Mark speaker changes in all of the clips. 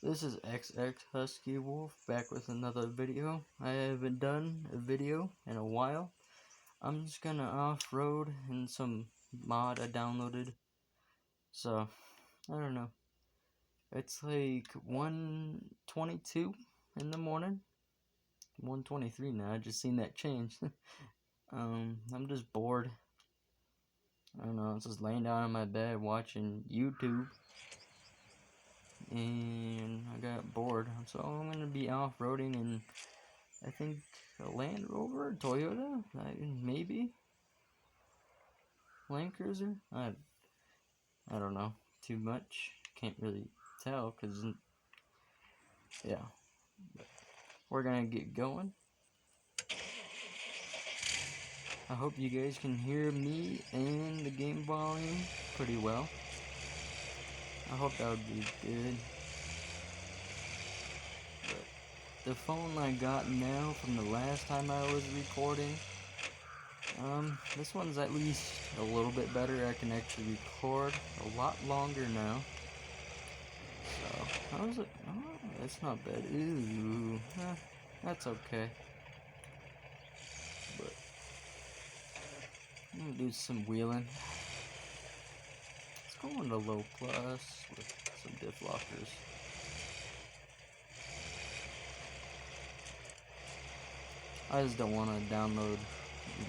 Speaker 1: This is XX Husky Wolf back with another video. I haven't done a video in a while. I'm just gonna off-road in some mod I downloaded. So, I don't know. It's like 1:22 in the morning. 1:23 now, I just seen that change. I'm just bored. I don't know, I was just laying down in my bed watching YouTube. And I got bored, so I'm gonna be off-roading in, I think, a Land Rover, Toyota, maybe Land Cruiser. I don't know too much. Can't really tell, cause yeah. But we're gonna get going. I hope you guys can hear me and the game volume pretty well. I hope that would be good. But the phone I got now from the last time I was recording, this one's at least a little bit better. I can actually record a lot longer now. So, how is it? Oh, that's not bad. Ooh, that's okay. But I'm gonna do some wheeling. Let's go into low plus with some diff lockers. I just don't want to download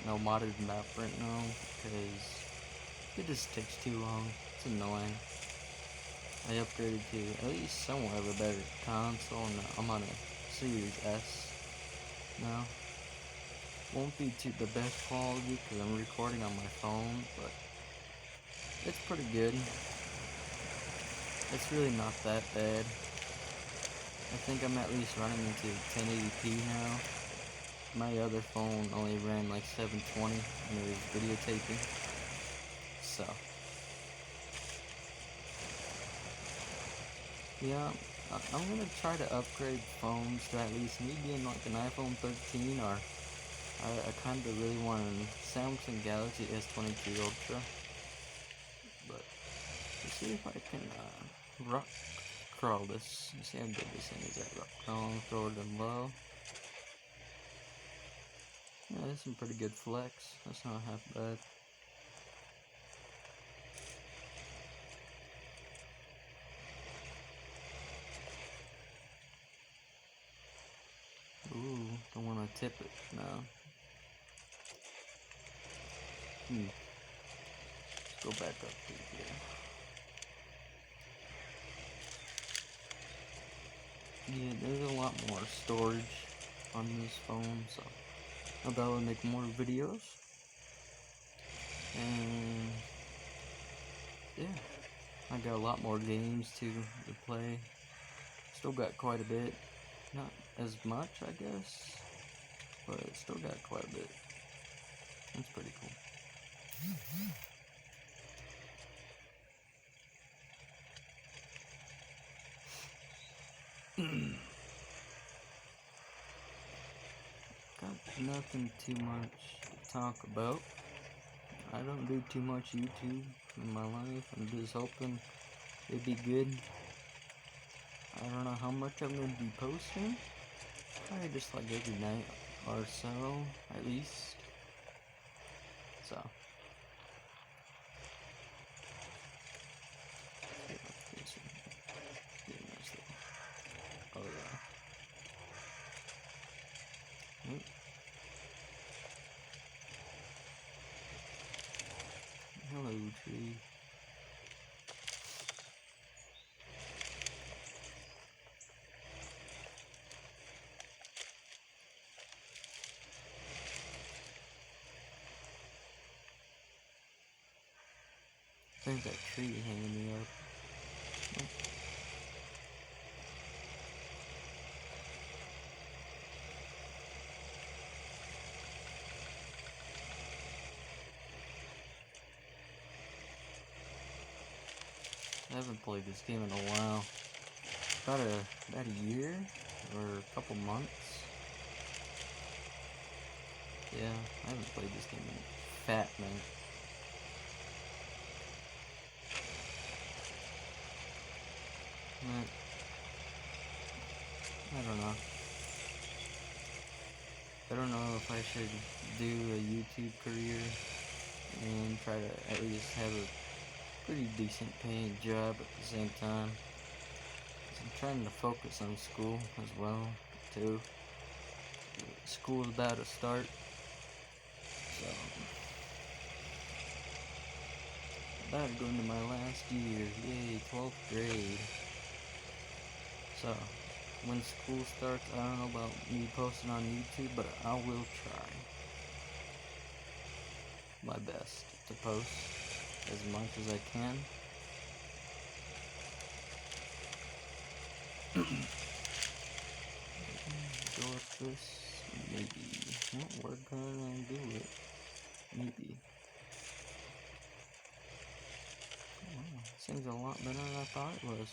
Speaker 1: no modded map right now because it just takes too long. It's annoying. I upgraded to at least somewhat of a better console. Now I'm on a Series S now. Won't be to the best quality because I'm recording on my phone, but it's pretty good. It's really not that bad. I think I'm at least running into 1080p now. My other phone only ran like 720 and it was videotaping. So, yeah, I'm gonna try to upgrade phones to at least maybe in like an iPhone 13, or I kind of really want a Samsung Galaxy S22 Ultra. But let's see if I can rock crawl this. Let's see how good this thing is at rock crawling, throw it in low. Yeah, that's some pretty good flex. That's not half bad. Ooh, don't want to tip it now. Let's go back up to here. Yeah, there's a lot more storage on this phone, so I'll be able to make more videos. And yeah, I got a lot more games to play. Still got quite a bit. Not as much, I guess, but still got quite a bit. That's pretty cool. Got nothing too much to talk about. I don't do too much YouTube in my life. I'm just hoping it'd be good. I don't know how much I'm going to be posting. Probably just like every night or so, at least. So. Oh yeah. Hello, tree. I think that tree hanging me up. Nope. I haven't played this game in a while. About a year or a couple months. Yeah, I haven't played this game in a fat minute. I don't know. I don't know if I should do a YouTube career and try to at least have a pretty decent paying job at the same time. 'Cause I'm trying to focus on school as well, too. School's about to start, so about to go into my last year. Yay, 12th grade. So, when school starts, I don't know about me posting on YouTube, but I will try my best to post as much as I can. Go with this, maybe. No, we're gonna do it. Maybe. Oh, wow, seems a lot better than I thought it was.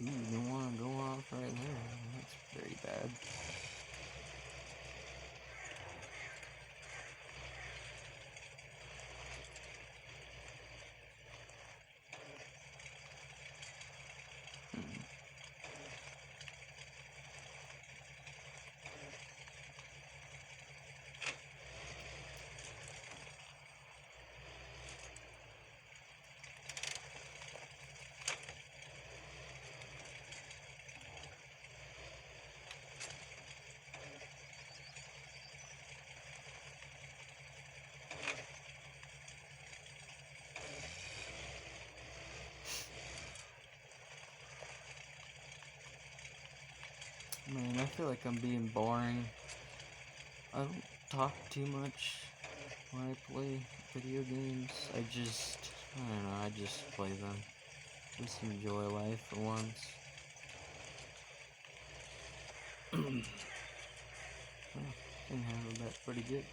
Speaker 1: Ooh, you don't want to go off right there. That's very bad. Man, I feel like I'm being boring. I don't talk too much when I play video games. I don't know, I just play them. Just enjoy life for once. Well, can handle that pretty good.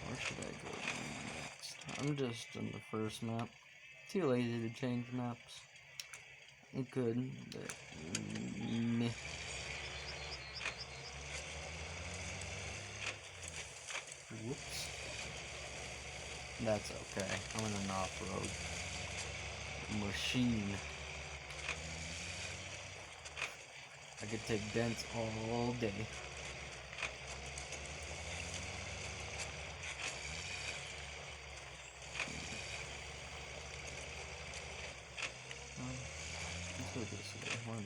Speaker 1: Where should I go next? I'm just on the first map. Too lazy to change maps. It could, but meh. Whoops. That's okay. I'm in an off-road machine. I could take dents all day. Let's go this way. Why not?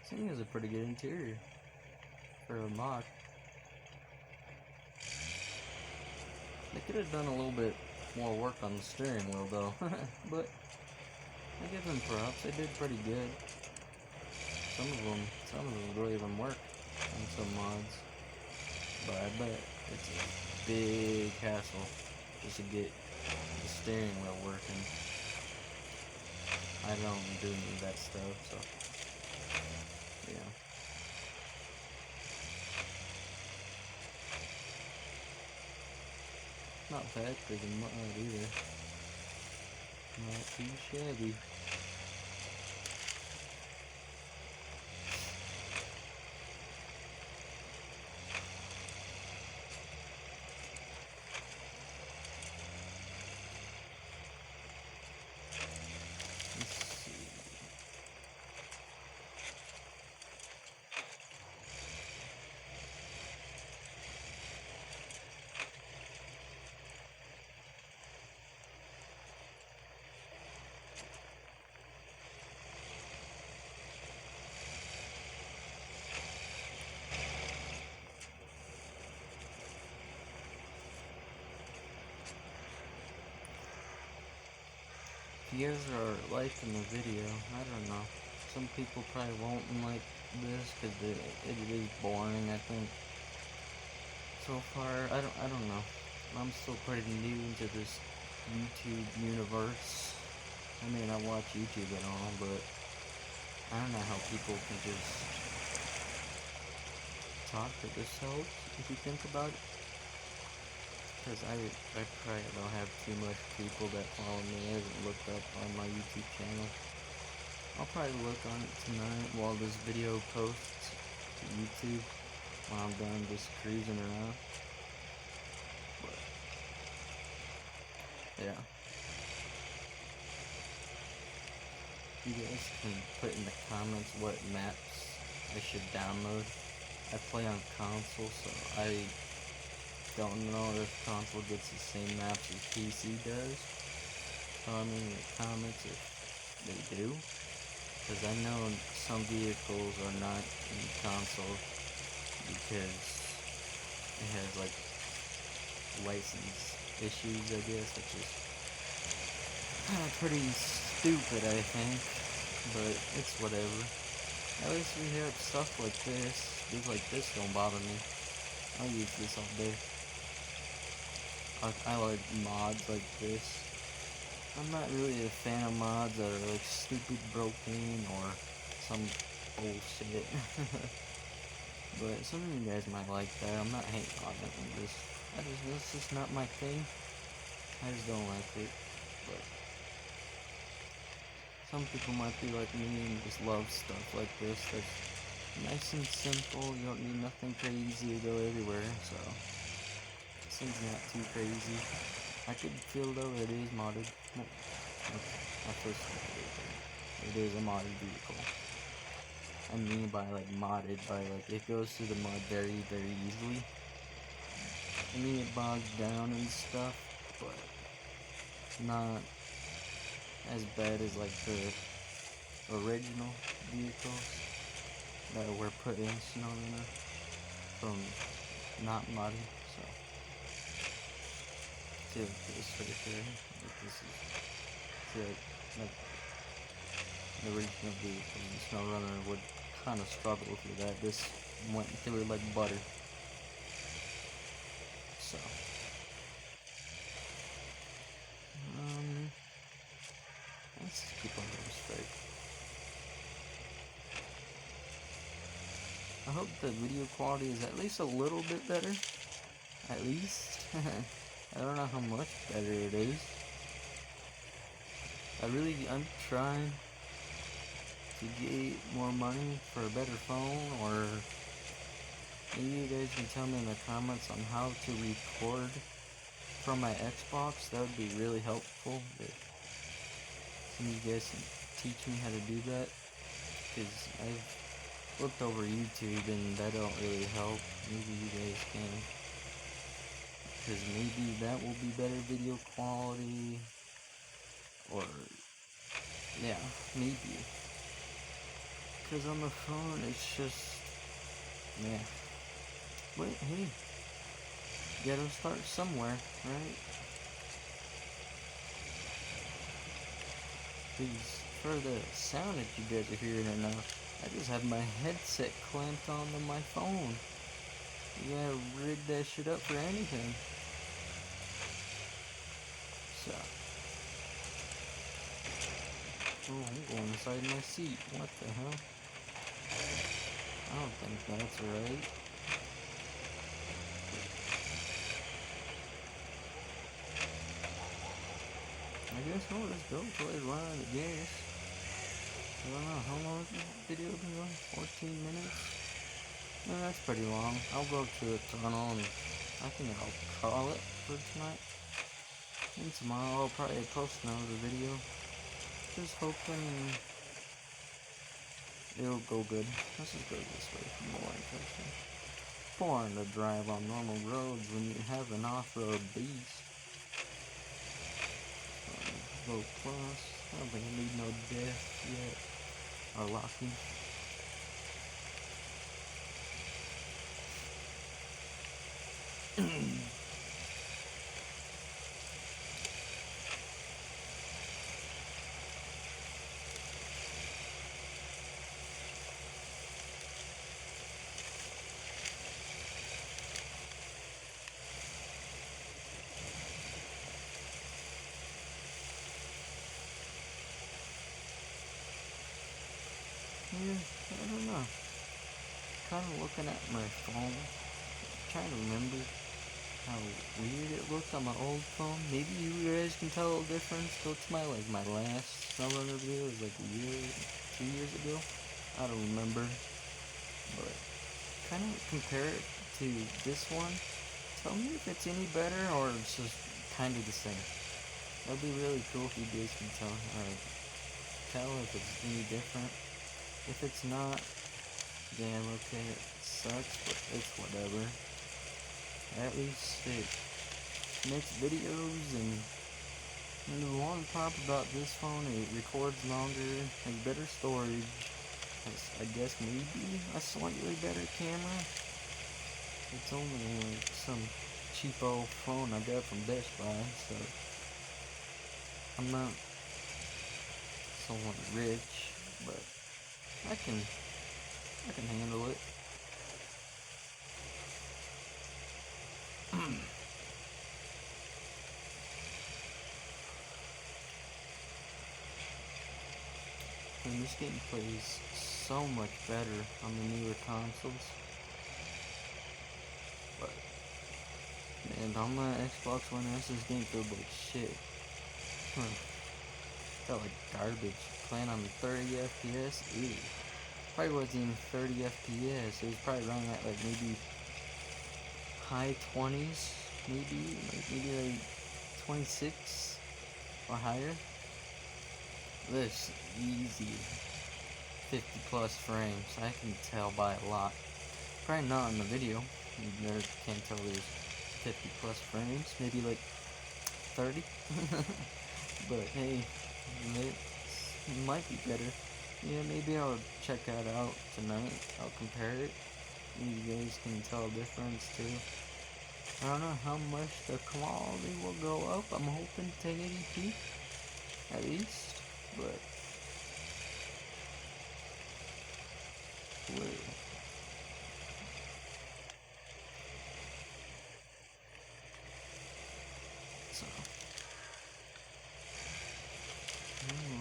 Speaker 1: This thing has a pretty good interior for a mod. They could have done a little bit more work on the steering wheel though, but I give them props. They did pretty good. Some of them don't even work on some mods, but I bet it's a big hassle just to get the steering wheel working. I don't do any of that stuff, so yeah. Not bad for the mod either. Not too shabby. If you guys are liking the video, I don't know. Some people probably won't like this because it is boring, I think. so far. I don't know. I'm still pretty new into this YouTube universe. I mean, I watch YouTube and all, but I don't know how people can just talk to themselves, if you think about it. Because I probably don't have too much people that follow me. I haven't looked up on my YouTube channel. I'll probably look on it tonight while this video posts to YouTube while I'm done just cruising around. But, yeah. You guys can put in the comments what maps I should download. I play on console, so I don't know if console gets the same maps as PC does. Tell me in the comments if they do. Because I know some vehicles are not in console because it has like license issues, I guess, which is pretty stupid, I think, but it's whatever. At least we have stuff like this. Things like this don't bother me. I'll use this all day. I like mods like this. I'm not really a fan of mods that are like stupid broken or some bullshit. But some of you guys might like that. I'm not hating on it. That's just not my thing. I just don't like it. But some people might be like me and just love stuff like this. That's nice and simple. You don't need nothing crazy to go everywhere. So this thing's not too crazy. I could feel though it is modded. Well, my first one, it is a modded vehicle. I mean by like modded by like it goes through the mud very easily. I mean it bogs down and stuff, but not as bad as like the original vehicles that were put in snowrunner from not modding. So see like this right here. Like this is like the original vehicle in snowrunner would kind of struggle through that. This went through it like butter. So let's just keep on going straight. I hope the video quality is at least a little bit better. At least. I don't know how much better it is. I'm trying to get more money for a better phone, or maybe you guys can tell me in the comments on how to record from my Xbox. That would be really helpful. If some of you guys can teach me how to do that, because I've looked over YouTube and that don't really help. Maybe you guys can, because maybe that will be better video quality, or yeah, maybe. Because on the phone it's just, yeah. But hey, you gotta start somewhere, right? Because for the sound that you guys are hearing right now, I just have my headset clamped onto my phone. You gotta rig that shit up for anything. So, oh, I'm going inside my seat. What the hell? I don't think that's right. I guess we'll just go till it runs, I guess. I don't know, how long has this video been going? 14 minutes? No, that's pretty long. I'll go to the tunnel and I think I'll call it for tonight. And tomorrow I'll probably post another video. Just hoping it'll go good. Let's just go this way for more interesting. Boring to drive on normal roads when you have an off-road beast. Low plus. I don't think I need no death yet. Or locking. looking at my phone, trying to remember how weird it looked on my old phone. Maybe you guys can tell a difference. Go to my last snowrunner video. It was like a year, 2 years ago. I don't remember, but kind of compare it to this one. Tell me if it's any better or it's just kind of the same. That'd be really cool if you guys can tell if it's any different. If it's not, damn, okay, it sucks, but it's whatever. At least it makes videos, and the one part about this phone, it records longer, has better storage, has, I guess, maybe a slightly better camera. It's only like some cheapo phone I got from Best Buy, so I'm not someone rich, but I can handle it. And this game plays so much better on the newer consoles. But man, on my Xbox One S, this game feels like shit. Felt like garbage. Playing on 30 FPS. Ew. Probably wasn't even 30 FPS. It was probably running at like maybe high 20s, maybe like 26 or higher. This easy 50 plus frames. I can tell by a lot. Probably not in the video. You can't tell there's 50 plus frames. Maybe like 30. But hey, it might be better. Yeah, maybe I'll check that out tonight. I'll compare it. You guys can tell a difference too. I don't know how much the quality will go up. I'm hoping 1080p at least, but whoa. So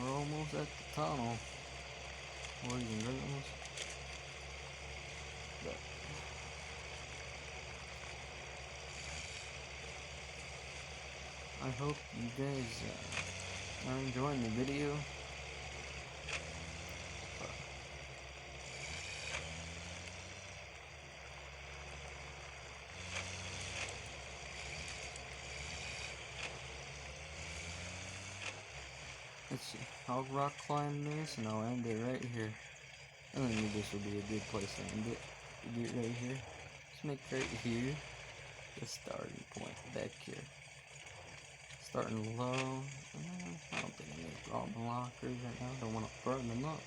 Speaker 1: we're almost at the tunnel. Or even really almost. But I hope you guys are enjoying the video. Let's see. I'll rock climb this and I'll end it right here. I think this would be a good place to end it. Do it right here. Let's make right here the starting point back here. Starting low. I don't think I'm gonna drop my lockers right now. I don't want to burn them up.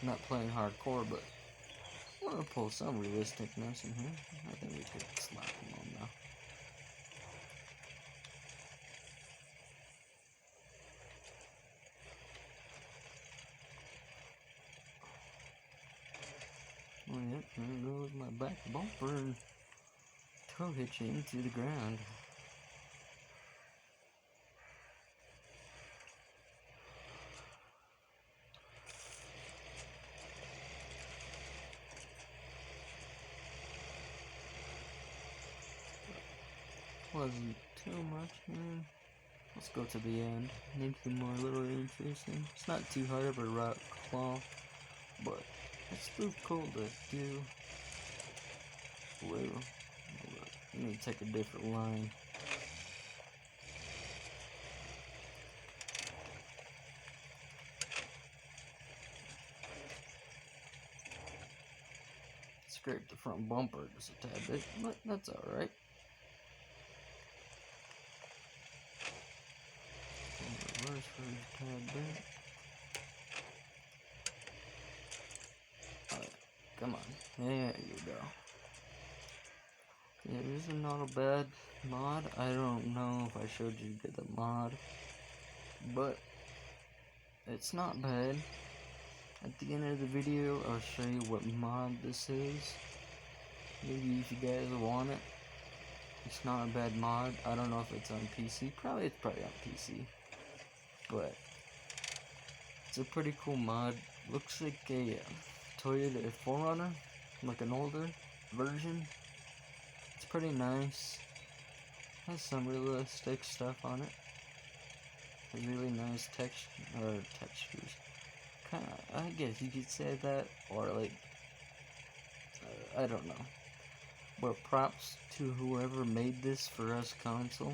Speaker 1: I'm not playing hardcore, but I want to pull some realisticness in here. I think we could slap them on now. Oh, yep, there goes my back bumper and toe hitching to the ground. Wasn't too much, man. Let's go to the end. Make it more a little interesting. It's not too hard of a rock claw, but it's still cool to do. Whoa. Let me take a different line. Scrape the front bumper just a tad bit, but that's alright. Reverse for a tad bit. Alright, come on. There you go. Yeah, this is not a bad mod. I don't know if I showed you the mod, but it's not bad. At the end of the video, I'll show you what mod this is. Maybe if you guys want it. It's not a bad mod. I don't know if it's on PC. It's probably on PC. But it's a pretty cool mod. Looks like a Toyota 4Runner. like an older version. It's pretty nice. Has some realistic stuff on it. Has really nice textures. Kinda, I guess you could say that, or like, I don't know. But props to whoever made this for us console,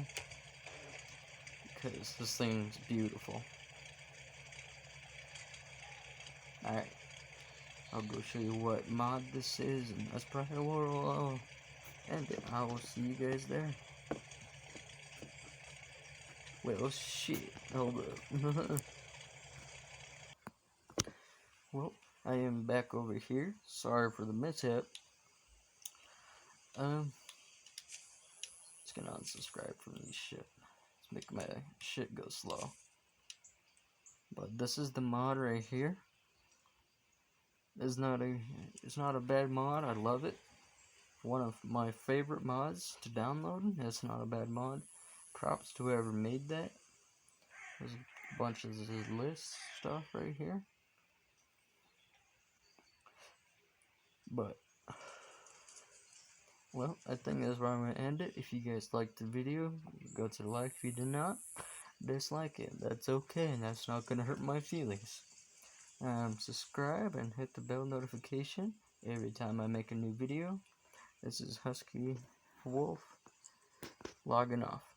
Speaker 1: because this thing's beautiful. Alright, I'll go show you what mod this is, and that's probably where we'll end it. I will see you guys there. Wait, oh shit, hold up. Well, I am back over here. Sorry for the mishap. Just gonna unsubscribe from this shit. Let's make my shit go slow. But this is the mod right here. It's not a bad mod. I love it. One of my favorite mods to download. It's not a bad mod. Props to whoever made that. There's a bunch of this list stuff right here. But well, I think that's where I'm gonna end it. If you guys liked the video, go to the like. If you did not, dislike it. That's okay. That's not gonna hurt my feelings. Subscribe and hit the bell notification every time I make a new video. This is Husky Wolf logging off.